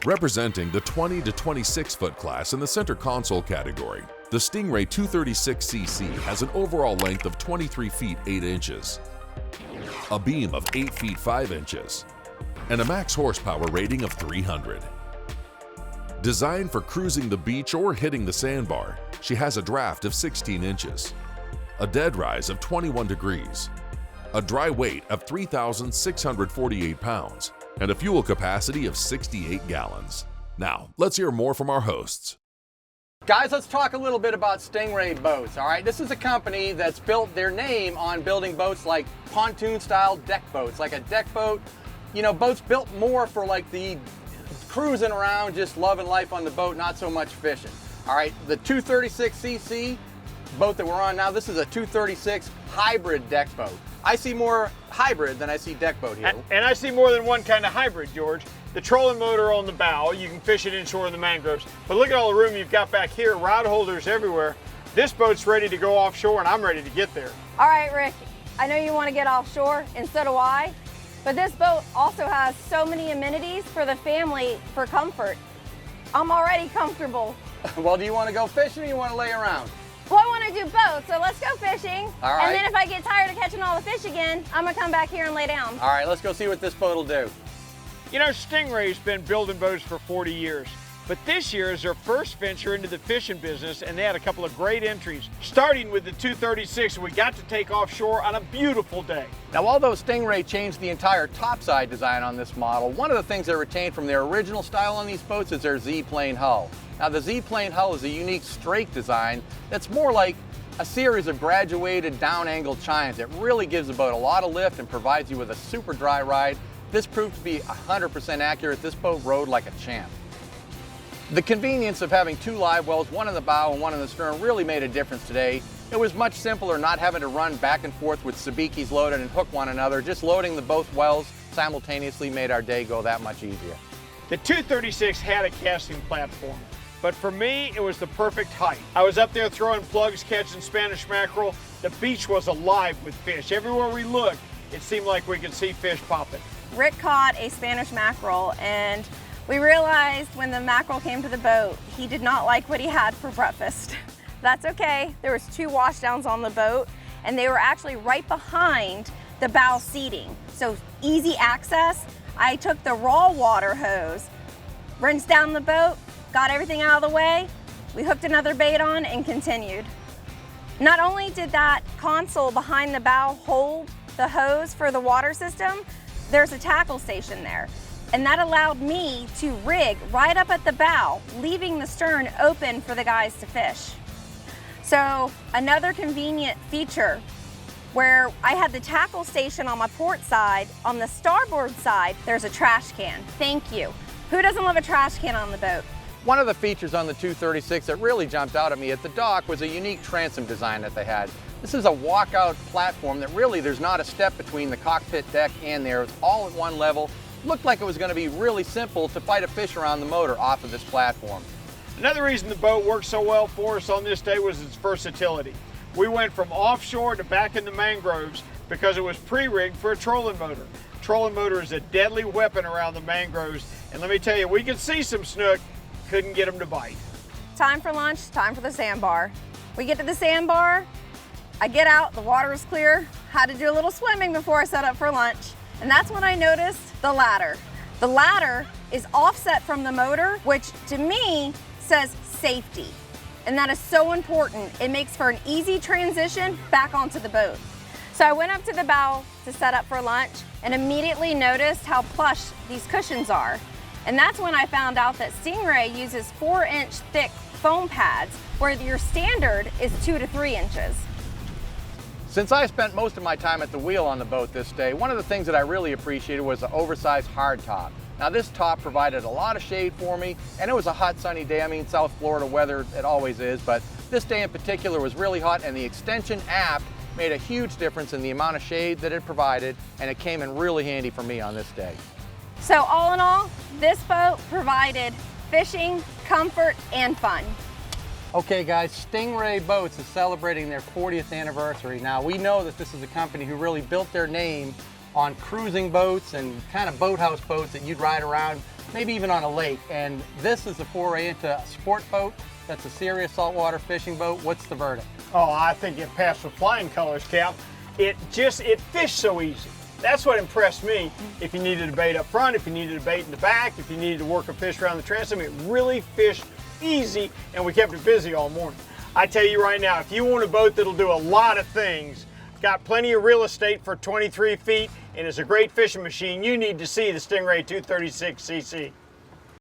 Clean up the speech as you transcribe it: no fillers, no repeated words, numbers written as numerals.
Representing the 20 to 26 foot class in the center console category, the Stingray 236cc has an overall length of 23 feet 8 inches, a beam of 8 feet 5 inches, and a max horsepower rating of 300. Designed for cruising the beach or hitting the sandbar, she has a draft of 16 inches, a dead rise of 21 degrees, a dry weight of 3,648 pounds, and a fuel capacity of 68 gallons. Now, let's hear more from our hosts. Guys, let's talk a little bit about Stingray boats, all right? This is a company that's built their name on building boats like pontoon-style deck boats, like a deck boat, you know, boats built more for like the cruising around, just loving life on the boat, not so much fishing. All right, the 236cc boat that we're on now, this is a 236 hybrid deck boat. I see more hybrid than I see deck boat here. And I see more than one kind of hybrid, George. The trolling motor on the bow, you can fish it inshore in the mangroves. But look at all the room you've got back here, rod holders everywhere. This boat's ready to go offshore and I'm ready to get there. All right, Rick, I know you want to get offshore, and so do I. But this boat also has so many amenities for the family for comfort. I'm already comfortable. Well, do you want to go fishing or you want to lay around? Well, I want to do both, so let's go fishing. All right. And then if I get tired of catching all the fish again, I'm going to come back here and lay down. All right, let's go see what this boat will do. You know, Stingray's been building boats for 40 years. But this year is their first venture into the fishing business, and they had a couple of great entries, starting with the 236 we got to take offshore on a beautiful day. Now, although Stingray changed the entire topside design on this model, one of the things they retained from their original style on these boats is their Z-plane hull. Now, the Z-plane hull is a unique straight design that's more like a series of graduated down-angled chines. It really gives the boat a lot of lift and provides you with a super dry ride. This proved to be 100% accurate. This boat rode like a champ. The convenience of having two live wells, one in the bow and one in the stern, really made a difference today. It was much simpler not having to run back and forth with sabikis loaded and hook one another. Just loading the both wells simultaneously made our day go that much easier. The 236 had a casting platform, but for me, it was the perfect height. I was up there throwing plugs, catching Spanish mackerel. The beach was alive with fish. Everywhere we looked, it seemed like we could see fish popping. Rick caught a Spanish mackerel, and we realized when the mackerel came to the boat, he did not like what he had for breakfast. That's okay. There was 2 washdowns on the boat, and they were actually right behind the bow seating. So easy access. I took the raw water hose, rinsed down the boat, got everything out of the way. We hooked another bait on and continued. Not only did that console behind the bow hold the hose for the water system, there's a tackle station there. And that allowed me to rig right up at the bow, leaving the stern open for the guys to fish. So another convenient feature where I had the tackle station on my port side, on the starboard side, there's a trash can. Thank you. Who doesn't love a trash can on the boat? One of the features on the 236 that really jumped out at me at the dock was a unique transom design that they had. This is a walkout platform that really there's not a step between the cockpit deck and there. It's all at one level. Looked like it was going to be really simple to fight a fish around the motor off of this platform. Another reason the boat worked so well for us on this day was its versatility. We went from offshore to back in the mangroves because it was pre-rigged for a trolling motor. Trolling motor is a deadly weapon around the mangroves, and let me tell you, we could see some snook, couldn't get them to bite. Time for lunch, time for the sandbar. We get to the sandbar, I get out, the water is clear, had to do a little swimming before I set up for lunch. And that's when I noticed the ladder. The ladder is offset from the motor, which to me says safety. And that is so important. It makes for an easy transition back onto the boat. So I went up to the bow to set up for lunch and immediately noticed how plush these cushions are. And that's when I found out that Stingray uses 4-inch thick foam pads, where your standard is 2 to 3 inches. Since I spent most of my time at the wheel on the boat this day, one of the things that I really appreciated was the oversized hard top. Now this top provided a lot of shade for me, and it was a hot sunny day. I mean, South Florida weather, it always is, but this day in particular was really hot, and the extension aft made a huge difference in the amount of shade that it provided, and it came in really handy for me on this day. So all in all, this boat provided fishing, comfort, and fun. Okay guys, Stingray Boats is celebrating their 40th anniversary. Now we know that this is a company who really built their name on cruising boats and kind of boathouse boats that you'd ride around maybe even on a lake. And this is a foray into a sport boat. That's a serious saltwater fishing boat. What's the verdict? Oh, I think it passed with flying colors, Cap. It fished so easy. That's what impressed me. If you needed a bait up front, if you needed a bait in the back, if you needed to work a fish around the transom, it really fished easy, and we kept it busy all morning. I tell you right now, if you want a boat that'll do a lot of things, got plenty of real estate for 23 feet, and is a great fishing machine, you need to see the Stingray 236cc.